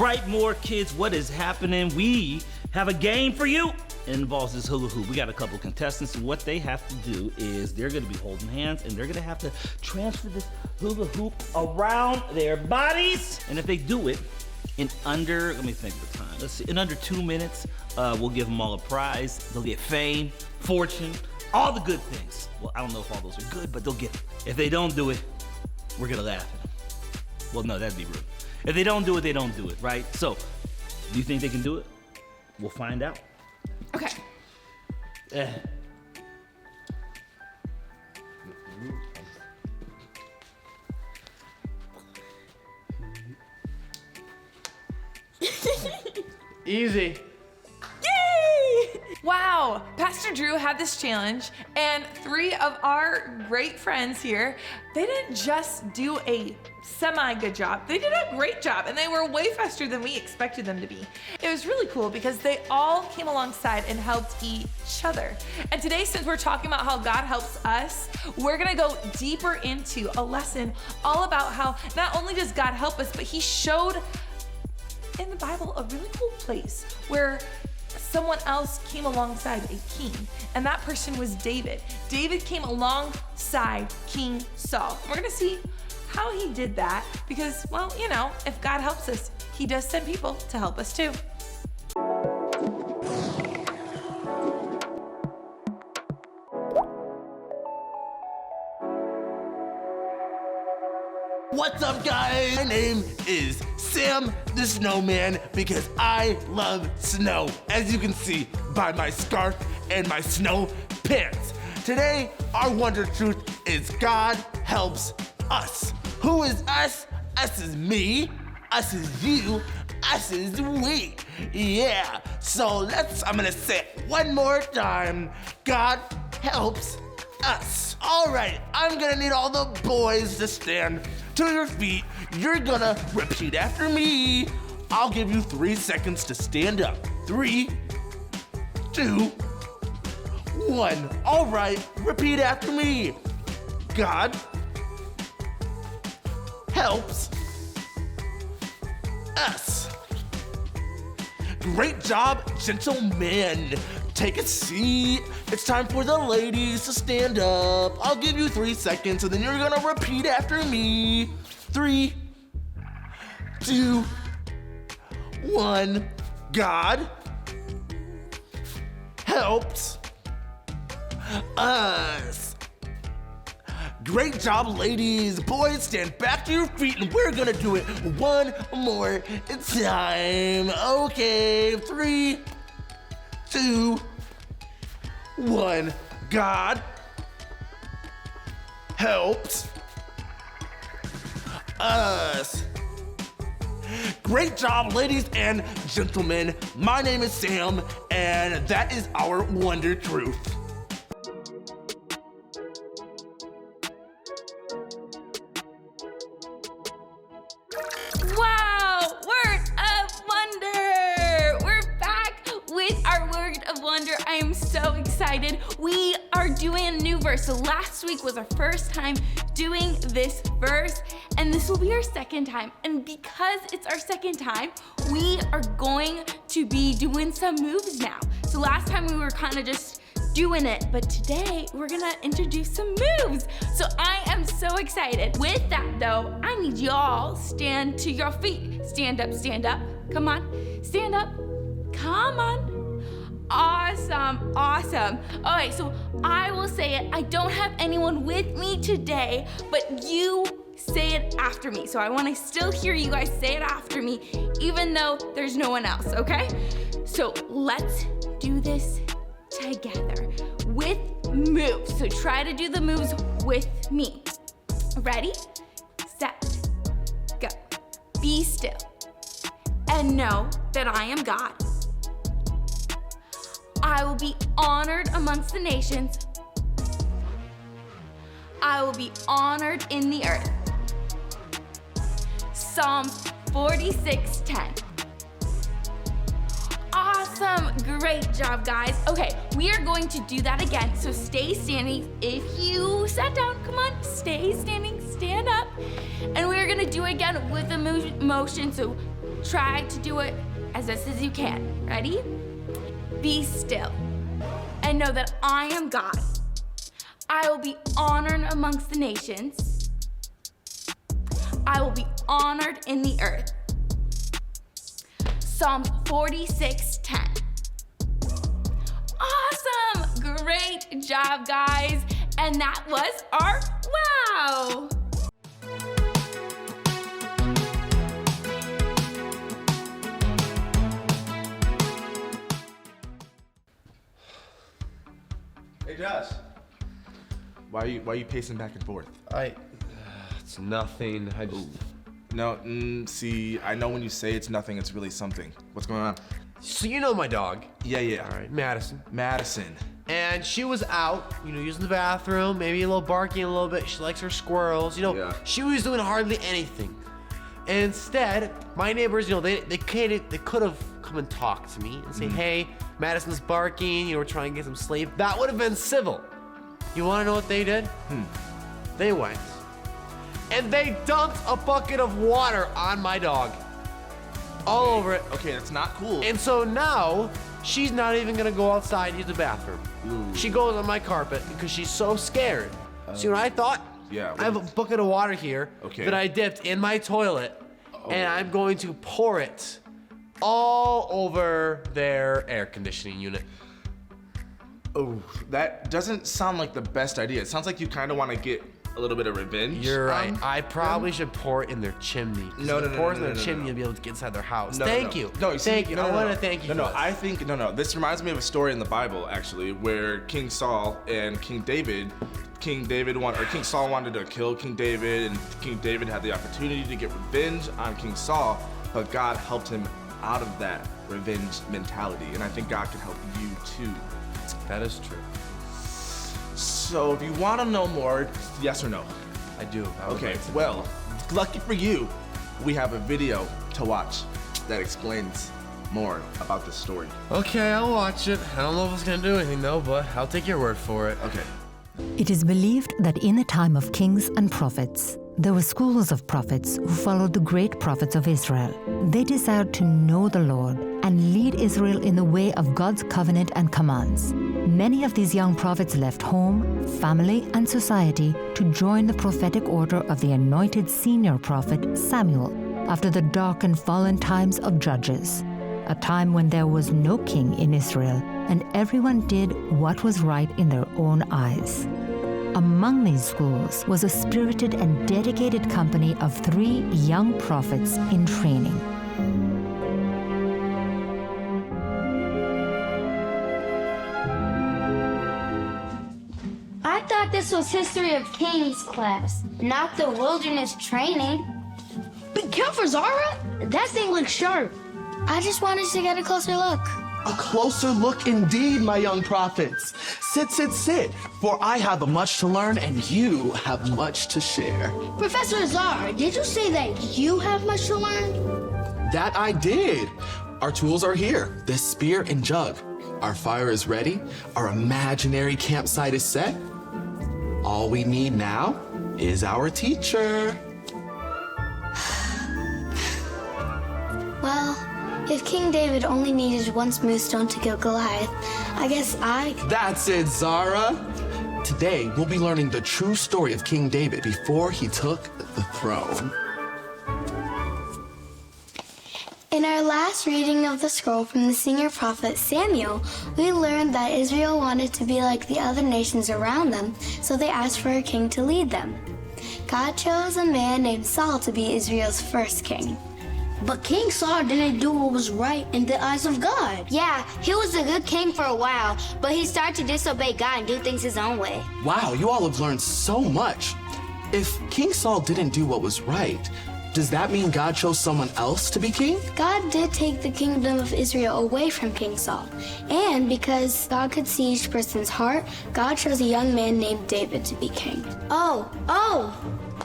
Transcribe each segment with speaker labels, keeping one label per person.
Speaker 1: Brightmoor Kids, what is happening? We have a game for you. It involves this hula hoop. We got a couple contestants, and what they have to do is they're gonna be holding hands, and they're gonna have to transfer this hula hoop around their bodies. And if they do it in under, let me think of the time. Let's see, in under 2 minutes, we'll give them all a prize. They'll get fame, fortune, all the good things. Well, I don't know if all those are good, but they'll get it. If they don't do it, we're gonna laugh at them. Well, no, that'd be rude. If they don't do it, they don't do it, right? So, do you think they can do it? We'll find out.
Speaker 2: Okay.
Speaker 3: Easy.
Speaker 2: Yay! Wow, Pastor Drew had this challenge, and 3 of our great friends here, they didn't just do a semi-good job, they did a great job, and they were way faster than we expected them to be. It was really cool because they all came alongside and helped each other. And today, since we're talking about how God helps us, we're gonna go deeper into a lesson all about how not only does God help us, but He showed in the Bible a really cool place where someone else came alongside a king, and that person was David. David came alongside King Saul. We're gonna see how he did that because, well, you know, if God helps us, He does send people to help us too.
Speaker 3: What's up, guys? My name is Sam the Snowman because I love snow, as you can see by my scarf and my snow pants. Today, our wonder truth is God helps us. Who is us? Us is me, us is you, us is we. Yeah, so I'm gonna say it one more time. God helps us. All right, I'm gonna need all the boys to stand to your feet. You're gonna repeat after me. I'll give you 3 seconds to stand up. 3, 2, 1. All right, repeat after me. God helps us. Great job, gentlemen. Take a seat. It's time for the ladies to stand up. I'll give you 3 seconds, and then you're gonna repeat after me. 3, 2, 1. God helps us. Great job, ladies. Boys, stand back to your feet, and we're gonna do it one more time. Okay, 3, 2, 1. God helps us. Great job, ladies and gentlemen. My name is Sam, and that is our wonder truth.
Speaker 4: Wow, word of wonder! We're back with our word of wonder. I am so excited. We are doing a new verse. So last week was our first time doing this verse, and this will be our second time. And because it's our second time, we are going to be doing some moves now. So last time we were kind of just doing it, but today we're gonna introduce some moves. So I am so excited. With that though, I need y'all stand to your feet. Stand up, come on, stand up, come on. Awesome, awesome. All right, so I will say it. I don't have anyone with me today, but you say it after me. So I wanna still hear you guys say it after me, even though there's no one else, okay? So let's do this together with moves. So try to do the moves with me. Ready, set, go. Be still and know that I am God. I will be honored amongst the nations. I will be honored in the earth. Psalms 46:10. Awesome, great job, guys. Okay, we are going to do that again, so stay standing. If you sat down, come on, stay standing, stand up. And we're gonna do it again with the motion, so try to do it as best as you can. Ready? Be still and know that I am God. I will be honored amongst the nations. I will be honored in the earth. Psalms 46:10. Awesome! Great job, guys. And that was our wow!
Speaker 3: Hey Josh, why are you pacing back and forth?
Speaker 5: It's nothing. I just.
Speaker 3: No, see, I know when you say it's nothing, it's really something. What's going on?
Speaker 5: So you know my dog.
Speaker 3: Yeah.
Speaker 5: All right, Madison.
Speaker 3: Madison.
Speaker 5: And she was out, using the bathroom, maybe a little barking a little bit. She likes her squirrels.
Speaker 3: Yeah.
Speaker 5: She was doing hardly anything. And instead, my neighbors, they could have come and talked to me and say, hey, Madison's barking, we're trying to get some sleep. That would have been civil. You want to know what they did? They went and they dumped a bucket of water on my dog. All over it.
Speaker 3: Okay, that's not cool.
Speaker 5: And so now, she's not even gonna go outside and use the bathroom.
Speaker 3: Ooh.
Speaker 5: She goes on my carpet because she's so scared. So what I thought?
Speaker 3: Yeah.
Speaker 5: I have a bucket of water here that I dipped in my toilet, and I'm going to pour it all over their air conditioning unit.
Speaker 3: Oh, that doesn't sound like the best idea. It sounds like you kind of want to get a little bit of revenge.
Speaker 5: You're right. I probably should pour it in their chimney.
Speaker 3: No,
Speaker 5: if it pours in their chimney, you'll be able to get inside their house. Thank you.
Speaker 3: No,
Speaker 5: thank you. I want to thank you.
Speaker 3: No, I think this reminds me of a story in the Bible actually, where King Saul and King Saul wanted to kill King David, and King David had the opportunity to get revenge on King Saul, but God helped him out of that revenge mentality, and I think God can help you too.
Speaker 5: That is true.
Speaker 3: So if you want to know more, yes or no?
Speaker 5: I do.
Speaker 3: Okay, well, lucky for you, we have a video to watch that explains more about this story.
Speaker 5: Okay, I'll watch it. I don't know if it's gonna do anything though, but I'll take your word for it.
Speaker 3: Okay.
Speaker 6: It is believed that in the time of kings and prophets, there were schools of prophets who followed the great prophets of Israel. They desired to know the Lord and lead Israel in the way of God's covenant and commands. Many of these young prophets left home, family, and society to join the prophetic order of the anointed senior prophet Samuel after the dark and fallen times of Judges, a time when there was no king in Israel and everyone did what was right in their own eyes. Among these schools was a spirited and dedicated company of 3 young prophets in training.
Speaker 7: I thought this was History of Kings class, not the wilderness training.
Speaker 8: Be careful, Zara. That thing looks sharp.
Speaker 7: I just wanted to get a closer look.
Speaker 9: A closer look indeed, my young prophets. Sit, for I have much to learn and you have much to share.
Speaker 8: Professor Zara, did you say that you have much to learn?
Speaker 9: That I did. Our tools are here, the spear and jug. Our fire is ready, our imaginary campsite is set. All we need now is our teacher.
Speaker 7: Well, if King David only needed one smooth stone to kill Goliath, I guess
Speaker 9: That's it, Zara. Today, we'll be learning the true story of King David before he took the throne.
Speaker 7: In our last reading of the scroll from the senior prophet Samuel, we learned that Israel wanted to be like the other nations around them, so they asked for a king to lead them. God chose a man named Saul to be Israel's first king.
Speaker 8: But King Saul didn't do what was right in the eyes of God.
Speaker 7: Yeah, he was a good king for a while, but he started to disobey God and do things his own way.
Speaker 9: Wow, you all have learned so much. If King Saul didn't do what was right, does that mean God chose someone else to be king?
Speaker 7: God did take the kingdom of Israel away from King Saul. And because God could see each person's heart, God chose a young man named David to be king. Oh!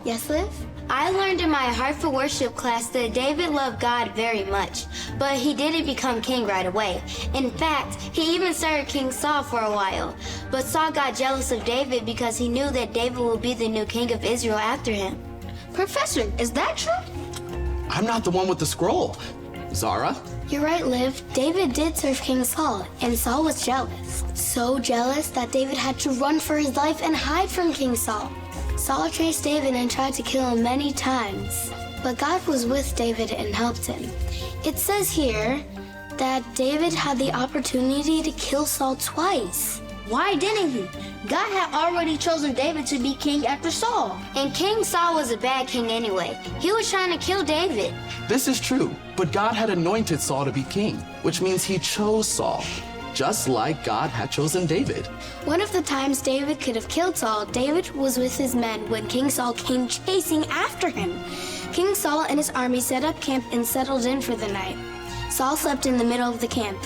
Speaker 7: Yes, Liv? I learned in my Heart for Worship class that David loved God very much, but he didn't become king right away. In fact, he even served King Saul for a while. But Saul got jealous of David because he knew that David would be the new king of Israel after him.
Speaker 8: Professor, is that true?
Speaker 9: I'm not the one with the scroll. Zara?
Speaker 7: You're right, Liv. David did serve King Saul, and Saul was jealous. So jealous that David had to run for his life and hide from King Saul. Saul chased David and tried to kill him many times, but God was with David and helped him. It says here that David had the opportunity to kill Saul twice.
Speaker 8: Why didn't he? God had already chosen David to be king after Saul.
Speaker 10: And King Saul was a bad king anyway. He was trying to kill David.
Speaker 9: This is true, but God had anointed Saul to be king, which means he chose Saul, just like God had chosen David.
Speaker 7: One of the times David could have killed Saul, David was with his men when King Saul came chasing after him. King Saul and his army set up camp and settled in for the night. Saul slept in the middle of the camp.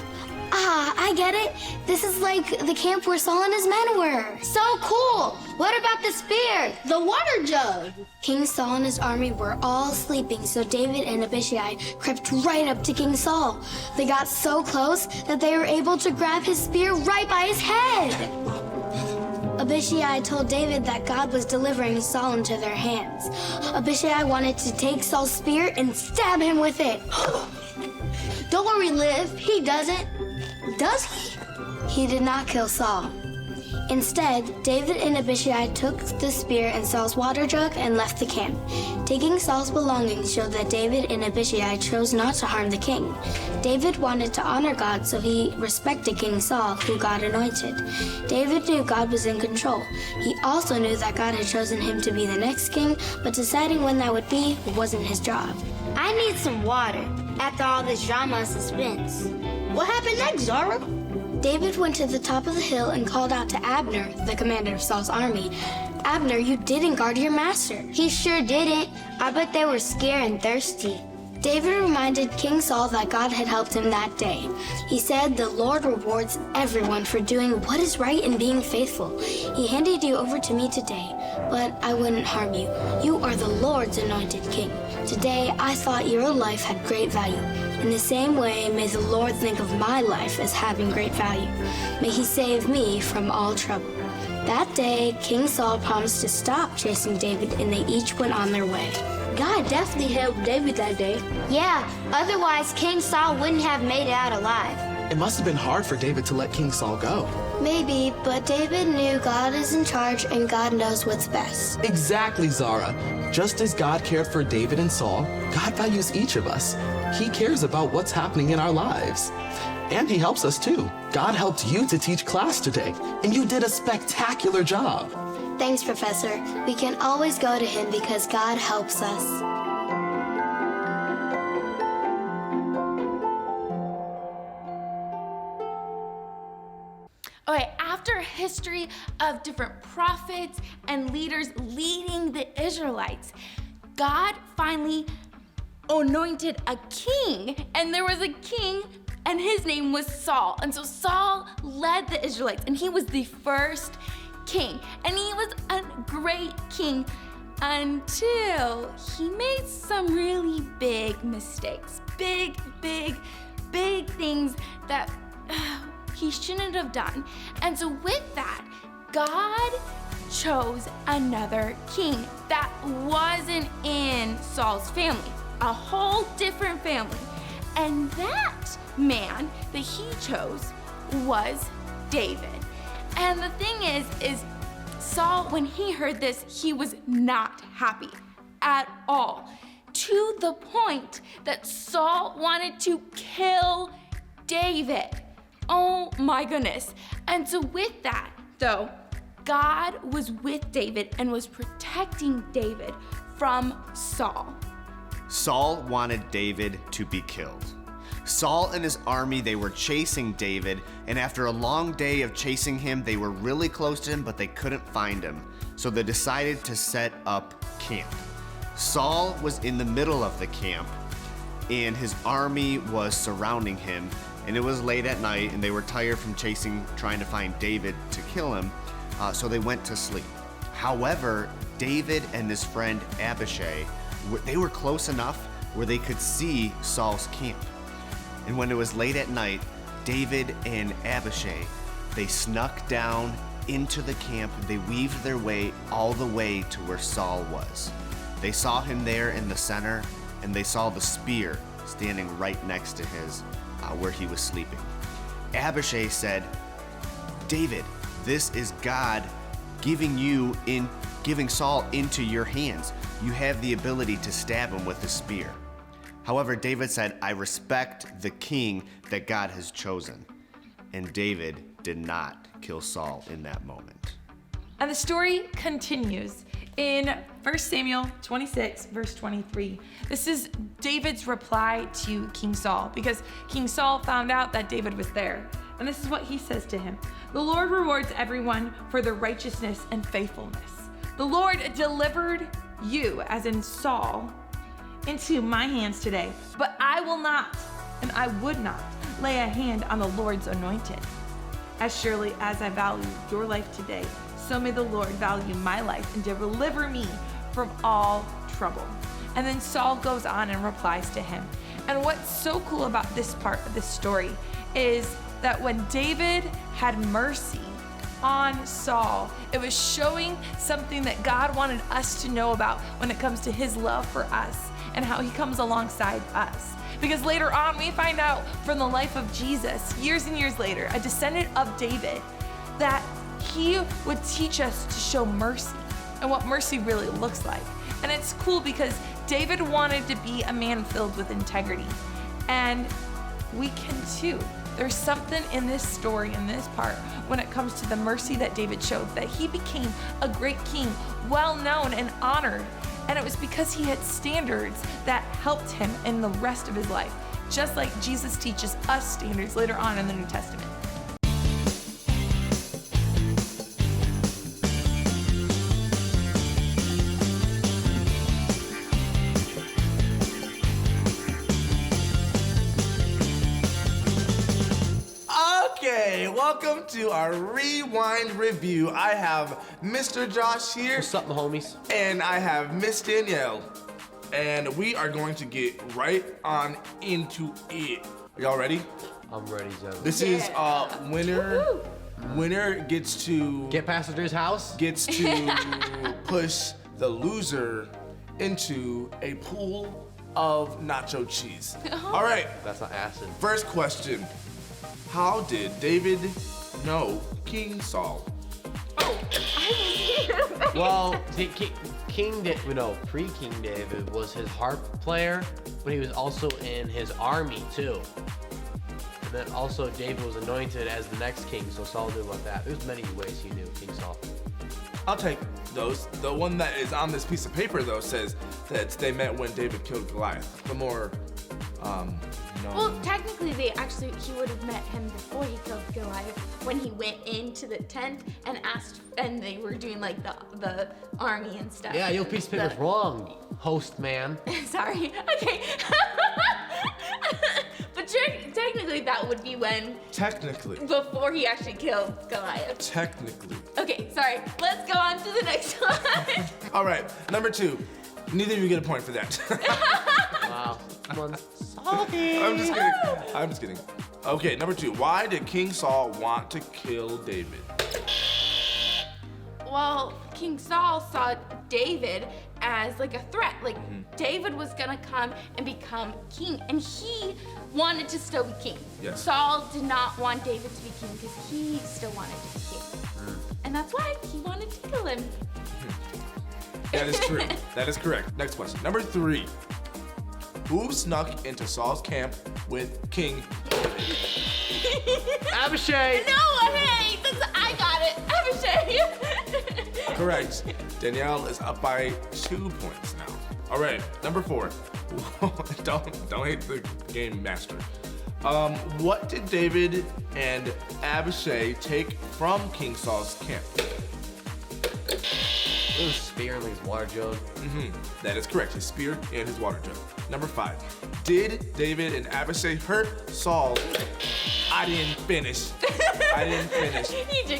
Speaker 7: Ah, I get it. This is like the camp where Saul and his men were.
Speaker 10: So cool! What about the spear?
Speaker 8: The water jug.
Speaker 7: King Saul and his army were all sleeping, so David and Abishai crept right up to King Saul. They got so close that they were able to grab his spear right by his head. Abishai told David that God was delivering Saul into their hands. Abishai wanted to take Saul's spear and stab him with it.
Speaker 8: Don't worry, Liv. He doesn't. Does he?
Speaker 7: He did not kill Saul. Instead, David and Abishai took the spear and Saul's water jug and left the camp. Taking Saul's belongings showed that David and Abishai chose not to harm the king. David wanted to honor God, so he respected King Saul, who God anointed. David knew God was in control. He also knew that God had chosen him to be the next king, but deciding when that would be wasn't his job.
Speaker 10: I need some water after all this drama and suspense.
Speaker 8: What happened next, Zara?
Speaker 7: David went to the top of the hill and called out to Abner, the commander of Saul's army. Abner, you didn't guard your master.
Speaker 10: He sure didn't. I bet they were scared and thirsty.
Speaker 7: David reminded King Saul that God had helped him that day. He said, "The Lord rewards everyone for doing what is right and being faithful. He handed you over to me today, but I wouldn't harm you. You are the Lord's anointed king. Today, I thought your life had great value. In the same way, may the Lord think of my life as having great value. May he save me from all trouble." That day, King Saul promised to stop chasing David, and they each went on their way.
Speaker 8: God definitely helped David that day.
Speaker 10: Yeah, otherwise King Saul wouldn't have made it out alive.
Speaker 9: It must have been hard for David to let King Saul go.
Speaker 7: Maybe, but David knew God is in charge and God knows what's best.
Speaker 9: Exactly, Zara. Just as God cared for David and Saul, God values each of us. He cares about what's happening in our lives. And he helps us too. God helped you to teach class today, and you did a spectacular job.
Speaker 7: Thanks, Professor. We can always go to him because God helps us.
Speaker 4: Okay, after a history of different prophets and leaders leading the Israelites, God finally anointed a king, and there was a king, and his name was Saul. And so Saul led the Israelites, and he was the first king, and he was a great king until he made some really big mistakes. Big things that he shouldn't have done. And so with that, God chose another king that wasn't in Saul's family, a whole different family. And that man that he chose was David. And the thing is Saul, when he heard this, he was not happy at all, to the point that Saul wanted to kill David. Oh my goodness. And so with that, though, God was with David and was protecting David from Saul.
Speaker 11: Saul wanted David to be killed. Saul and his army, they were chasing David, and after a long day of chasing him, they were really close to him, but they couldn't find him. So they decided to set up camp. Saul was in the middle of the camp, and his army was surrounding him, and it was late at night, and they were tired from trying to find David to kill him, so they went to sleep. However, David and his friend Abishai, they were close enough where they could see Saul's camp. And when it was late at night, David and Abishai, they snuck down into the camp. They weaved their way all the way to where Saul was. They saw him there in the center, and they saw the spear standing right next to his, where he was sleeping. Abishai said, David, this is God giving Saul into your hands. You have the ability to stab him with a spear. However, David said, I respect the king that God has chosen. And David did not kill Saul in that moment.
Speaker 2: And the story continues in 1 Samuel 26, verse 23. This is David's reply to King Saul, because King Saul found out that David was there. And this is what he says to him. The Lord rewards everyone for their righteousness and faithfulness. The Lord delivered you, as in Saul, into my hands today, but I will not, and I would not, lay a hand on the Lord's anointed. As surely as I value your life today, so may the Lord value my life and deliver me from all trouble. And then Saul goes on and replies to him. And what's so cool about this part of the story is that when David had mercy on Saul, it was showing something that God wanted us to know about when it comes to his love for us and how he comes alongside us. Because later on, we find out from the life of Jesus, years and years later, a descendant of David, that he would teach us to show mercy and what mercy really looks like. And it's cool because David wanted to be a man filled with integrity. And we can too. There's something in this story, in this part, when it comes to the mercy that David showed, that he became a great king, well known and honored. And it was because he had standards that helped him in the rest of his life, just like Jesus teaches us standards later on in the New Testament.
Speaker 3: Okay, welcome to our Rewind Review. I have Mr. Josh here.
Speaker 5: What's up, my homies?
Speaker 3: And I have Miss Danielle. And we are going to get right on into it. Y'all ready?
Speaker 5: I'm ready, Joe.
Speaker 3: This is winner. Winner gets to
Speaker 5: Get past Drew's house.
Speaker 3: Gets to push the loser into a pool of nacho cheese. All right.
Speaker 5: That's not acid.
Speaker 3: First question. How did David know King Saul?
Speaker 5: Well, pre-King David was his harp player, but he was also in his army too. And then also David was anointed as the next king, so Saul knew about that. There's many ways he knew King Saul.
Speaker 3: I'll take those. The one that is on this piece of paper though says that they met when David killed Goliath. The more
Speaker 4: Well, technically, he would have met him before he killed Goliath, when he went into the tent and asked, and they were doing like the army and stuff.
Speaker 5: Yeah, your piece of paper's wrong, host man.
Speaker 4: Sorry. Okay. But technically, that would be when.
Speaker 3: Technically.
Speaker 4: Before he actually killed Goliath.
Speaker 3: Technically.
Speaker 4: Okay, sorry. Let's go on to the next one.
Speaker 3: All right, number 2. Neither of you get a point for that.
Speaker 5: Wow. Come on.
Speaker 3: I'm just kidding. Okay, number 2. Why did King Saul want to kill David?
Speaker 4: Well, King Saul saw David as like a threat. Like David was gonna come and become king, and he wanted to still be king.
Speaker 3: Yes.
Speaker 4: Saul did not want David to be king because he still wanted to be king. And that's why he wanted to kill him.
Speaker 3: That is true. That is correct. Next question. Number 3. Who snuck into Saul's camp with King
Speaker 5: Abishai!
Speaker 4: No, hey, I got it. Abishai.
Speaker 3: Correct. Danielle is up by 2 points now. All right, number 4. don't hate the game master. What did David and Abishai take from King Saul's camp?
Speaker 5: It was spear and his water jug.
Speaker 3: That is correct. His spear and his water jug. Number 5. Did David and Abishai hurt Saul? I didn't finish.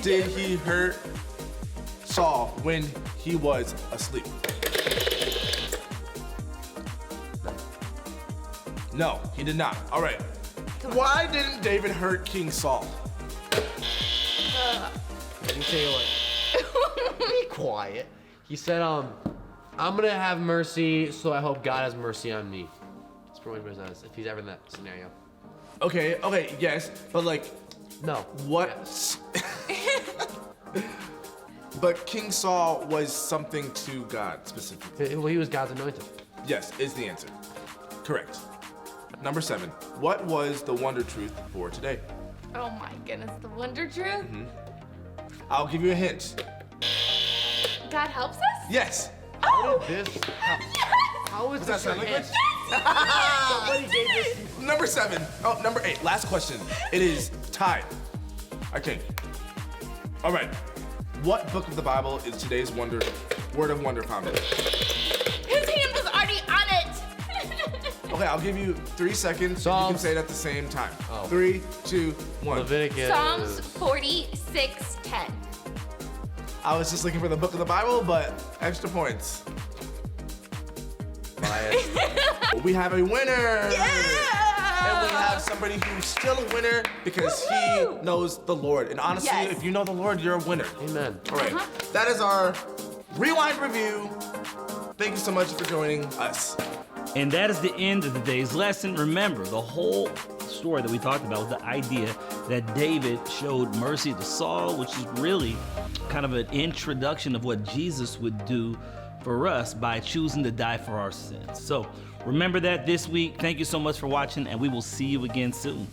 Speaker 3: Did he hurt Saul when he was asleep? No, he did not. All right. Why didn't David hurt King Saul?
Speaker 5: Let me tell you what. Be quiet. He said, I'm gonna have mercy, so I hope God has mercy on me. It's Scrolling business if he's ever in that scenario.
Speaker 3: Okay, yes, but like,
Speaker 5: No.
Speaker 3: what?
Speaker 5: Yes.
Speaker 3: But King Saul was something to God specifically.
Speaker 5: Well, he was God's anointed.
Speaker 3: Yes, is the answer. Correct. Number 7. What was the wonder truth for today?
Speaker 2: Oh my goodness, the wonder truth?
Speaker 3: I'll give you a hint.
Speaker 2: God helps us?
Speaker 3: Yes.
Speaker 5: How did this? How is
Speaker 3: Does that
Speaker 5: this
Speaker 3: sound
Speaker 5: a
Speaker 3: like
Speaker 5: hint?
Speaker 3: it?
Speaker 5: Somebody gave this.
Speaker 3: Number 7. Oh, number 8. Last question. It is tied. I think. All right. What book of the Bible is today's word of wonder found in?
Speaker 4: His hand was already on it.
Speaker 3: Okay, I'll give you 3 seconds. You
Speaker 5: Psalms.
Speaker 3: can say it at the same time.
Speaker 5: Oh.
Speaker 3: 3, 2, 1.
Speaker 5: Leviticus.
Speaker 4: Psalms 46:10.
Speaker 3: I was just looking for the book of the Bible, but extra points.
Speaker 5: Bias.
Speaker 3: We have a winner.
Speaker 2: Yeah!
Speaker 3: And we have somebody who's still a winner because he knows the Lord. And honestly,
Speaker 2: Yes.
Speaker 3: if you know the Lord, you're a winner.
Speaker 5: Amen.
Speaker 3: All right. That is our rewind review. Thank you so much for joining us.
Speaker 1: And that is the end of today's lesson. Remember, the whole story that we talked about was the idea that David showed mercy to Saul, which is really kind of an introduction of what Jesus would do for us by choosing to die for our sins. So remember that this week. Thank you so much for watching, and we will see you again soon.